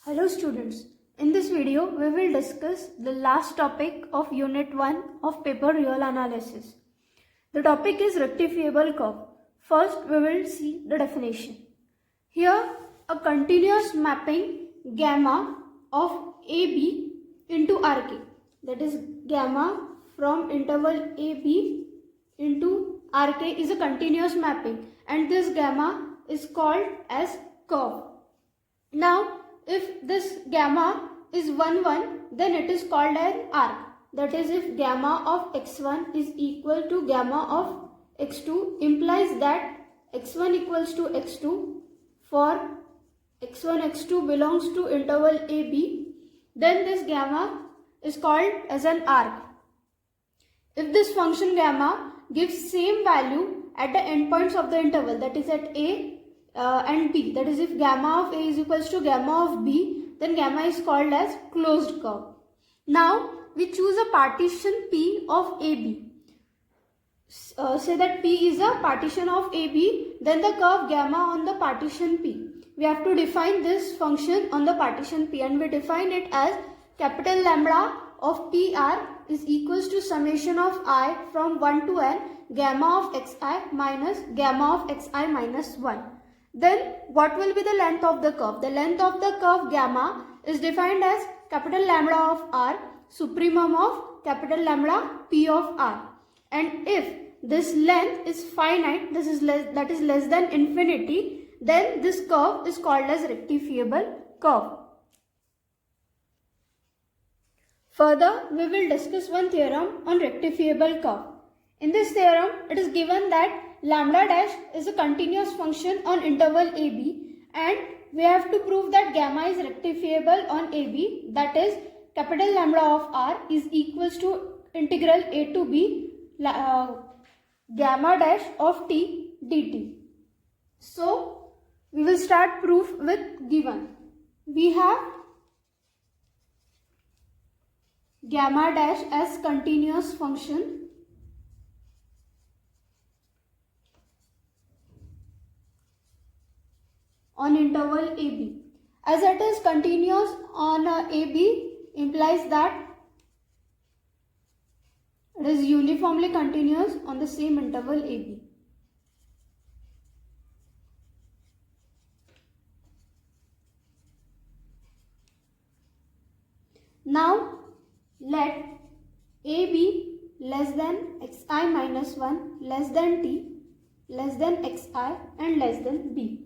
Hello students, in this video we will discuss the last topic of Unit 1 of paper real analysis. The topic is rectifiable curve. First we will see the definition. Here a continuous mapping gamma of AB into RK, that is gamma from interval AB into RK is a continuous mapping and this gamma is called as curve. Now if this gamma is 1 1, then it is called an arc. That is, if gamma of x1 is equal to gamma of x2 implies that x1 equals to x2 for x1 x2 belongs to interval AB, then this gamma is called as an arc. If this function gamma gives same value at the endpoints of the interval, that is at A and B, that is if gamma of A is equals to gamma of B, then gamma is called as closed curve. Now we choose a partition P of AB. Say that P is a partition of AB, then the curve gamma on the partition P. We have to define this function on the partition P and we define it as capital lambda of PR is equals to summation of I from 1 to n gamma of xi minus gamma of xi minus 1. Then what will be the length of the curve? The length of the curve gamma is defined as capital lambda of R supremum of capital lambda P of R. And if this length is finite, that is less than infinity, then this curve is called as rectifiable curve. Further, we will discuss one theorem on rectifiable curve. In this theorem, it is given that lambda dash is a continuous function on interval AB and we have to prove that gamma is rectifiable on AB, that is capital lambda of R is equals to integral A to B gamma dash of T dt. So we will start proof with given. We have gamma dash as continuous function on interval AB. As it is continuous on AB implies that it is uniformly continuous on the same interval AB. Now let A be less than xi minus 1 less than t less than xi and less than b.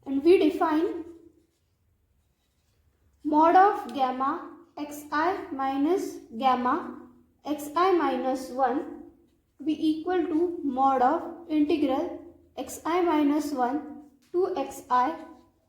And we define mod of gamma xi minus gamma xi minus 1 to be equal to mod of integral xi minus 1 to xi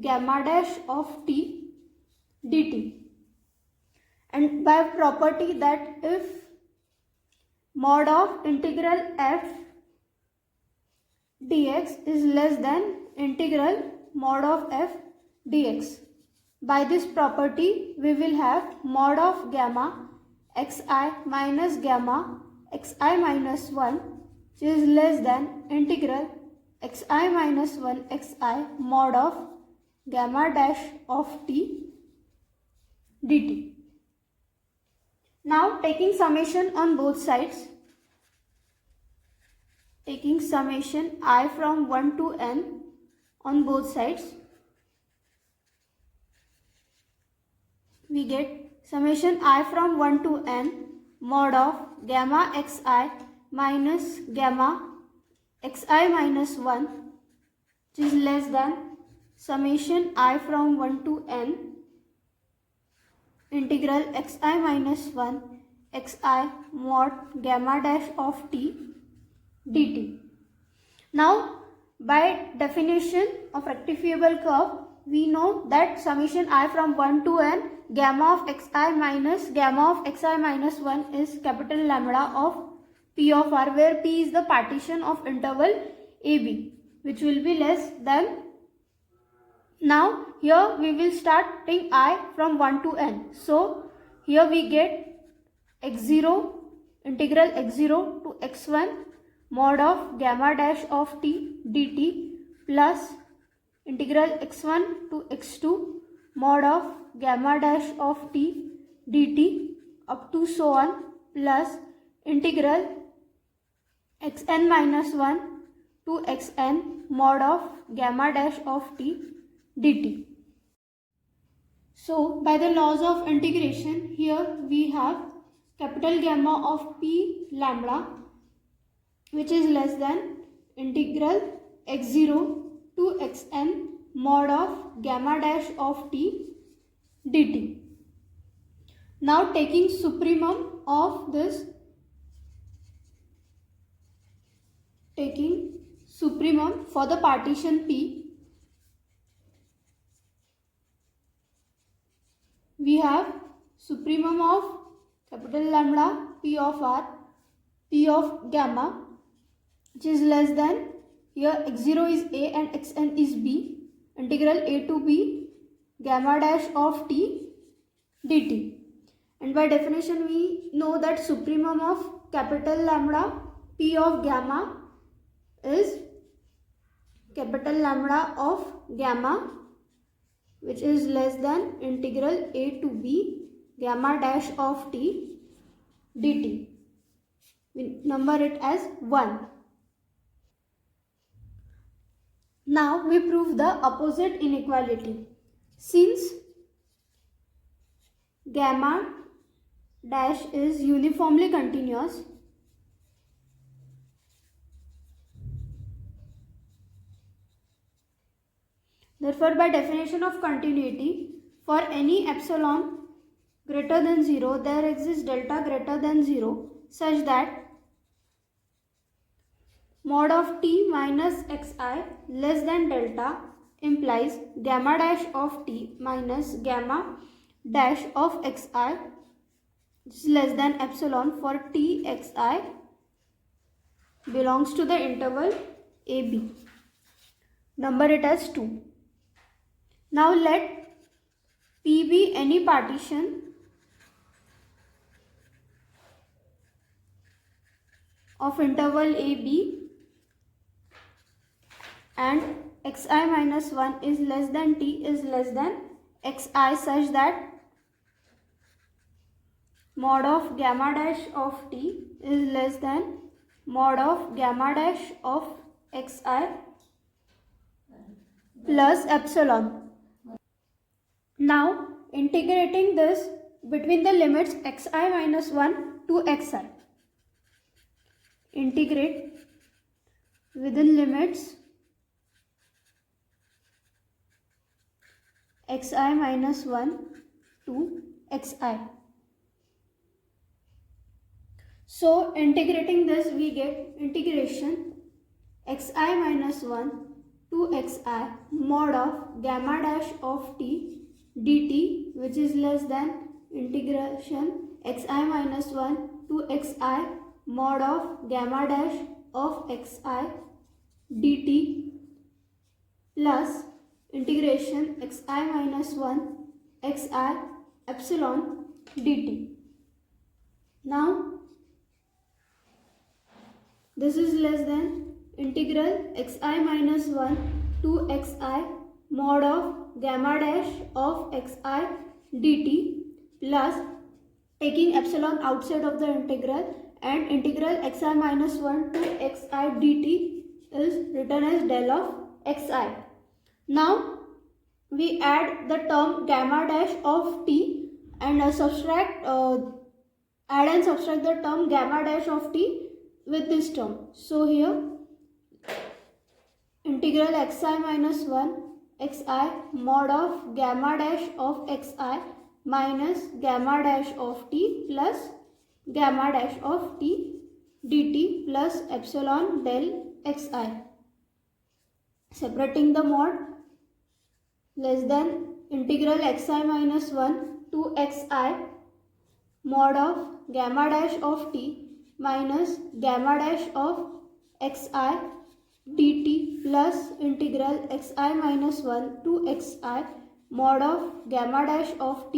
gamma dash of t dt. And by property that if mod of integral f dx is less than integral mod of f dx. By this property we will have mod of gamma xi minus gamma xi minus 1 which is less than integral xi minus 1 xi mod of gamma dash of t dt. Now taking summation on both sides, taking summation I from 1 to n on both sides, we get summation I from 1 to n mod of gamma xi minus gamma xi minus 1 which is less than summation I from 1 to n integral xi minus 1 xi mod gamma dash of t dt. Now by definition of rectifiable curve, we know that summation I from 1 to n gamma of xi minus gamma of xi minus 1 is capital lambda of P of R, where P is the partition of interval AB which will be less than. Now here we will start taking I from 1 to n. So here we get x0 integral x0 to x1 mod of gamma dash of t dt plus integral x1 to x2 mod of gamma dash of t dt up to so on plus integral xn minus 1 to xn mod of gamma dash of t dt. So by the laws of integration, here we have capital gamma of p lambda, which is less than integral x0 to xn mod of gamma dash of t dt. Now taking supremum of this, for the partition P, we have supremum of capital lambda P of r, P of gamma, which is less than, here x0 is a and xn is b, integral a to b gamma dash of t dt. And by definition we know that supremum of capital lambda P of gamma is capital lambda of gamma, which is less than integral a to b gamma dash of t dt. We number it as 1. Now we prove the opposite inequality. Since gamma dash is uniformly continuous, therefore by definition of continuity, for any epsilon greater than 0 there exists delta greater than 0 such that mod of t minus xi less than delta implies gamma dash of t minus gamma dash of xi is less than epsilon for t xi belongs to the interval ab. Number it as 2. Now let P be any partition of interval ab and xi minus 1 is less than t is less than xi such that mod of gamma dash of t is less than mod of gamma dash of xi plus epsilon. Now integrating this between the limits xi minus 1 to xi. Integrate within limits xi minus 1 to xi. So integrating this we get integration xi minus 1 to xi mod of gamma dash of t dt, which is less than integration xi minus 1 to xi mod of gamma dash of xi dt plus integration xi minus 1 xi epsilon dt. Now this is less than integral xi minus 1 to xi mod of gamma dash of xi dt plus taking epsilon outside of the integral, and integral xi minus 1 to xi dt is written as del of xi. Now we add the term gamma dash of t and subtract the term gamma dash of t with this term. So here integral xi minus 1 xi mod of gamma dash of xi minus gamma dash of t plus gamma dash of t dt plus epsilon del xi. Separating the mod, less than integral xi minus 1 to xi mod of gamma dash of t minus gamma dash of xi dt plus integral xi minus 1 to xi mod of gamma dash of t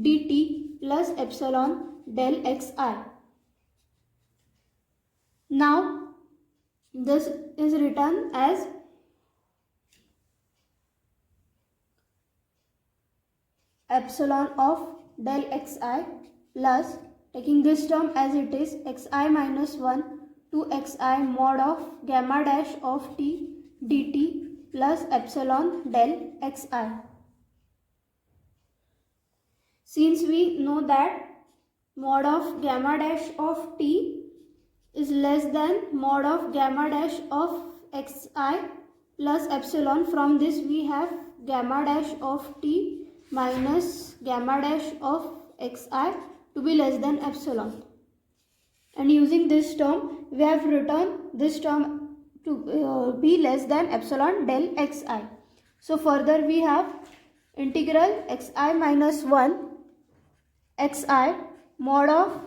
dt plus epsilon del xi. Now this is written as epsilon of del xi plus, taking this term as it is, xi minus 1 to xi mod of gamma dash of t dt plus epsilon del xi. Since we know that mod of gamma dash of t is less than mod of gamma dash of xi plus epsilon, from this we have gamma dash of t minus gamma dash of xi to be less than epsilon, and using this term we have written this term to be less than epsilon del xi. So further we have integral xi minus 1 xi mod of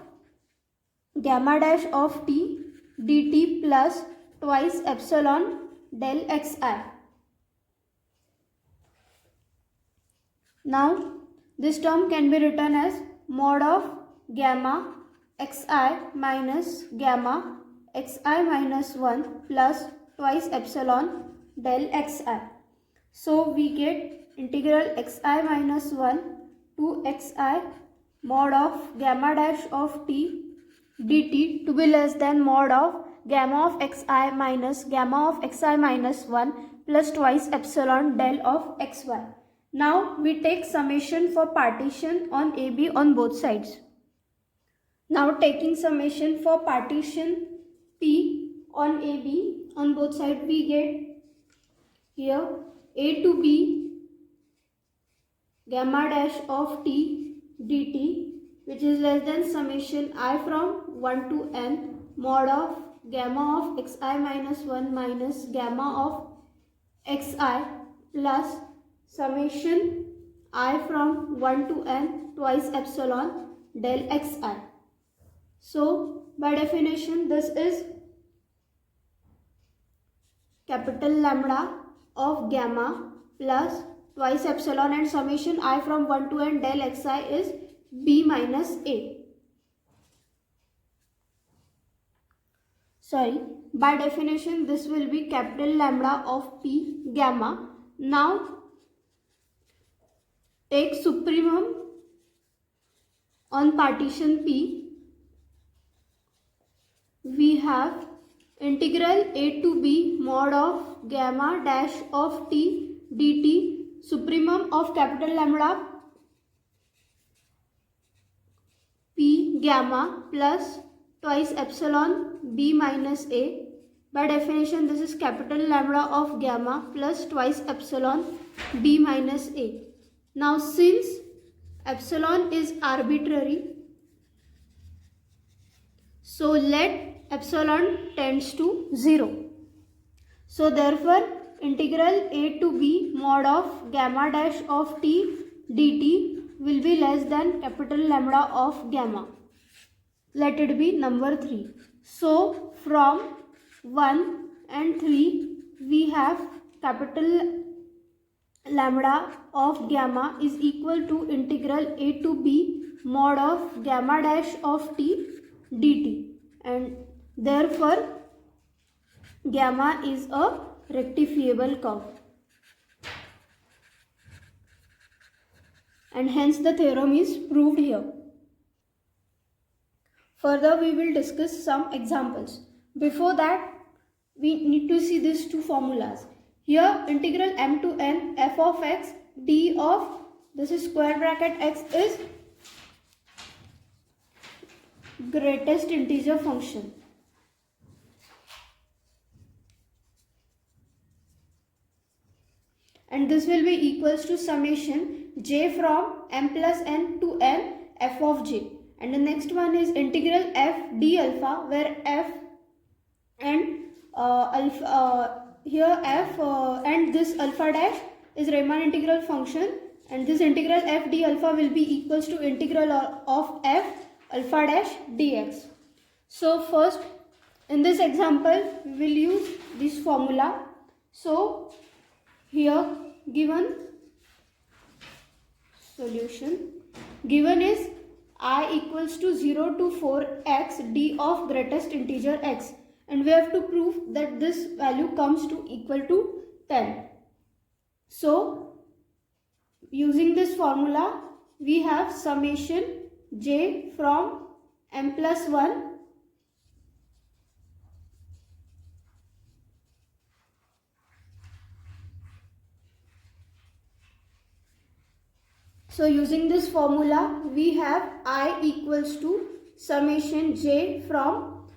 gamma dash of t dt plus twice epsilon del xi. Now this term can be written as mod of gamma xi minus gamma xi minus 1 plus twice epsilon del xi. So we get integral xi minus 1 to xi mod of gamma dash of t dt to be less than mod of gamma of xi minus gamma of xi minus 1 plus twice epsilon del of xy. Now we take summation for partition on AB on both sides. Now taking summation for partition P on AB on both sides, we get here A to B gamma dash of t dt, which is less than summation I from 1 to n mod of gamma of xi minus 1 minus gamma of xi plus summation I from 1 to n twice epsilon del xi. So by definition this is capital lambda of gamma plus twice epsilon, and summation I from 1 to n del xi is b minus a. By definition this will be capital lambda of p gamma. Now take supremum on partition P. We have integral a to b mod of gamma dash of t dt, supremum of capital lambda p gamma plus twice epsilon b minus a. By definition this is capital lambda of gamma plus twice epsilon b minus a. Now since epsilon is arbitrary, so let epsilon tends to 0. So therefore integral a to b mod of gamma dash of t dt will be less than capital lambda of gamma. Let it be number 3. So from 1 and 3 we have capital lambda of gamma is equal to integral a to b mod of gamma dash of t dt, and therefore gamma is a rectifiable curve, and hence the theorem is proved here. Further we will discuss some examples. Before that we need to see these two formulas. Here integral m to n f of x d of, this is square bracket x, is greatest integer function. And this will be equals to summation j from m plus n to n f of j. And the next one is integral f d alpha, where f and here f and this alpha dash is Riemann integral function, and this integral f d alpha will be equals to integral of f alpha dash dx. So first in this example we will use this formula. So here given solution given is I equals to 0 to 4x d of greatest integer x, and we have to prove that this value comes to equal to 10. So using this formula we have summation j from m plus 1 So using this formula, we have I equals to summation j from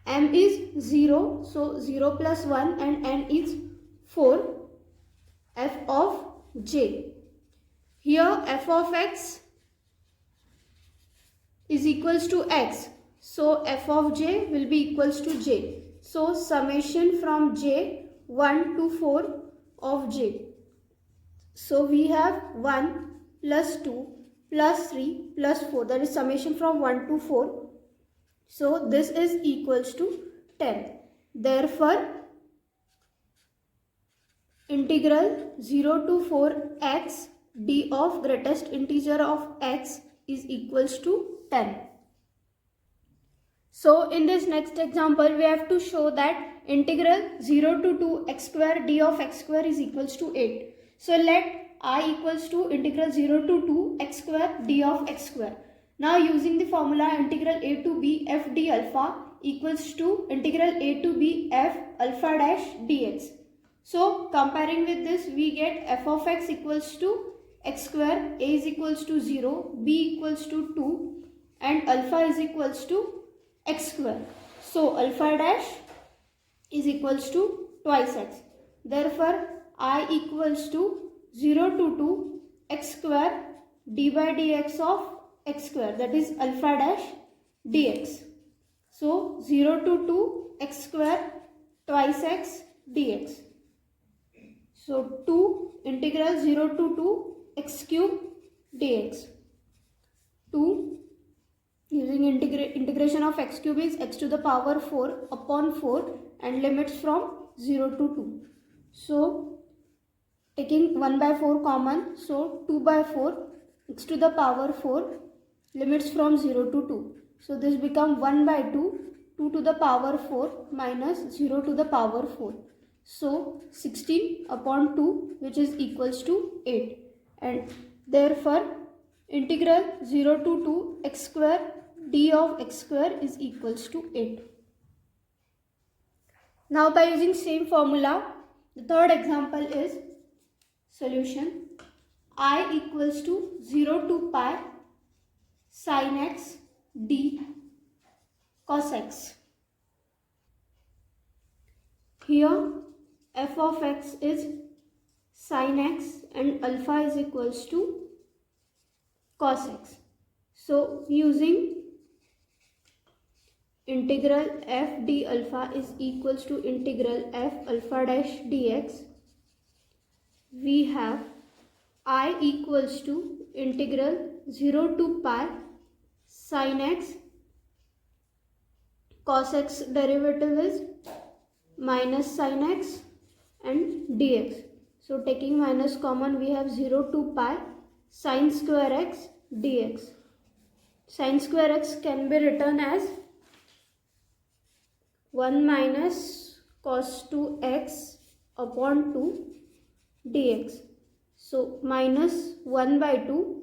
m is 0, so 0 plus 1 and n is 4, f of j. Here f of x is equals to x, so f of j will be equals to j. So summation from j 1 to 4 of j. So we have 1 plus 2 plus 3 plus 4, that is summation from 1 to 4. So this is equals to 10. Therefore, integral 0 to 4x d of greatest integer of x is equals to 10. So in this next example, we have to show that integral 0 to 2x square d of x square is equals to 8. So let I equals to integral 0 to 2 x square d of x square. Now using the formula integral a to b f d alpha equals to integral a to b f alpha dash dx. So comparing with this, we get f of x equals to x square, a is equals to 0, b equals to 2 and alpha is equals to x square. So alpha dash is equals to twice x. Therefore I equals to 0 to 2 x square d by dx of x square, that is alpha dash dx. So 0 to 2 x square twice x dx. So 2 integral 0 to 2 x cube dx. 2 using integration of x cube is x to the power 4 upon 4 and limits from 0 to 2. So taking 1 by 4 common, so 2 by 4 x to the power 4 limits from 0 to 2. So this becomes 1 by 2, 2 to the power 4 minus 0 to the power 4. So 16 upon 2, which is equals to 8. And therefore integral 0 to 2 x square d of x square is equals to 8. Now by using same formula, the third example is solution. I equals to 0 to pi sin x d cos x. Here f of x is sin x and alpha is equals to cos x. So using integral f d alpha is equals to integral f alpha dash dx, we have I equals to integral 0 to pi sin x, cos x derivative is minus sin x and dx. So taking minus common, we have 0 to pi sin square x dx. Sin square x can be written as 1 minus cos 2x upon 2 dx. So minus 1 by 2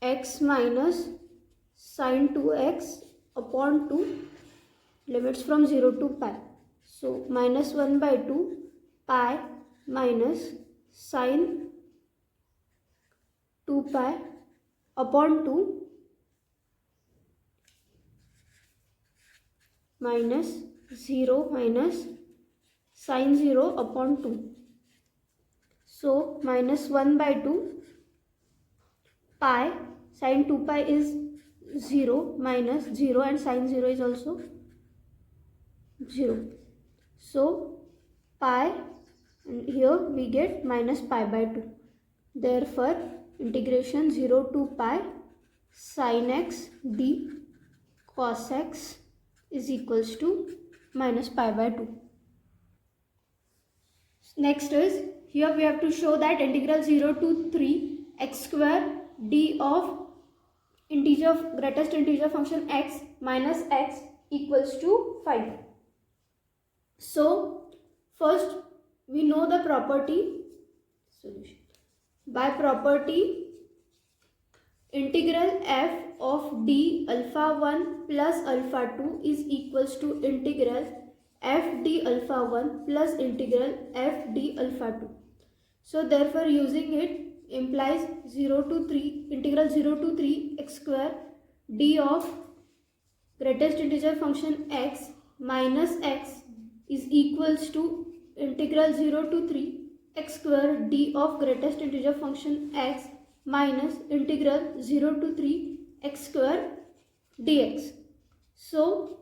x minus sin 2x upon 2 limits from 0 to pi. So minus 1 by 2 pi minus sin 2 pi upon 2 minus 0 minus sin 0 upon 2. So minus 1 by 2 pi sin 2 pi is 0 minus 0 and sin 0 is also 0. So pi, and here we get minus pi by 2. Therefore integration 0 to pi sin x d cos x is equals to minus pi by 2. Next is, here we have to show that integral 0 to 3 x square d of greatest integer function x minus x equals to 5. So first we know the property solution. by property integral f of d alpha 1 plus alpha 2 is equals to integral f d alpha 1 plus integral f d alpha 2. So therefore using it implies 0 to 3 integral 0 to 3 x square d of greatest integer function x minus x is equals to integral 0 to 3 x square d of greatest integer function x minus integral 0 to 3 x square dx. So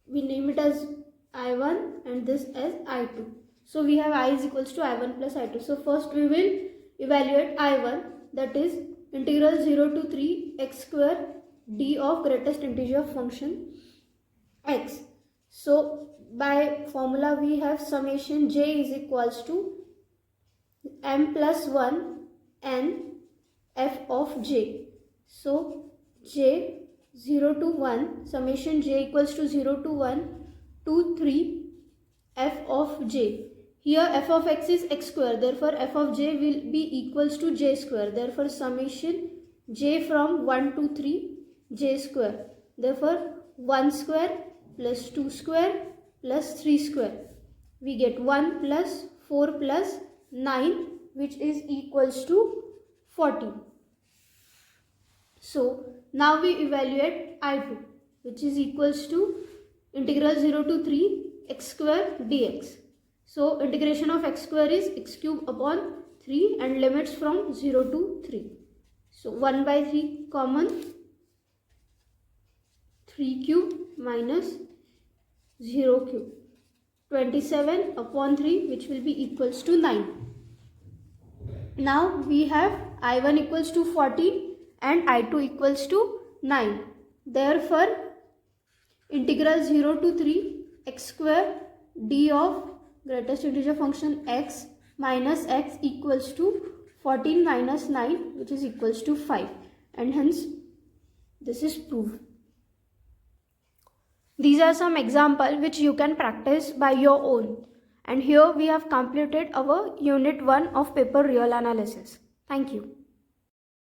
we name it as I1 and this as I2. So we have I is equals to I1 plus I2. So first we will evaluate I1, that is integral 0 to 3 x square d of greatest integer function x. So by formula we have summation j is equals to m plus 1 n f of j. So j 0 to 1, summation j equals to 0 to 1 to 3 f of j. Here f of x is x square, therefore f of j will be equals to j square. Therefore summation j from 1 to 3 j square. Therefore 1 square plus 2 square plus 3 square. We get 1 plus 4 plus 9, which is equals to 40. So now we evaluate I2, which is equals to integral 0 to 3 x square dx. So integration of x square is x cube upon 3 and limits from 0 to 3. So 1 by 3 common, 3 cube minus 0 cube, 27 upon 3, which will be equals to 9. Now we have I1 equals to 14 and I2 equals to 9. Therefore integral 0 to 3 x square d of greatest integer function x minus x equals to 14 minus 9, which is equals to 5, and hence this is proved. These are some examples which you can practice by your own. And here we have completed our unit 1 of paper real analysis. Thank you.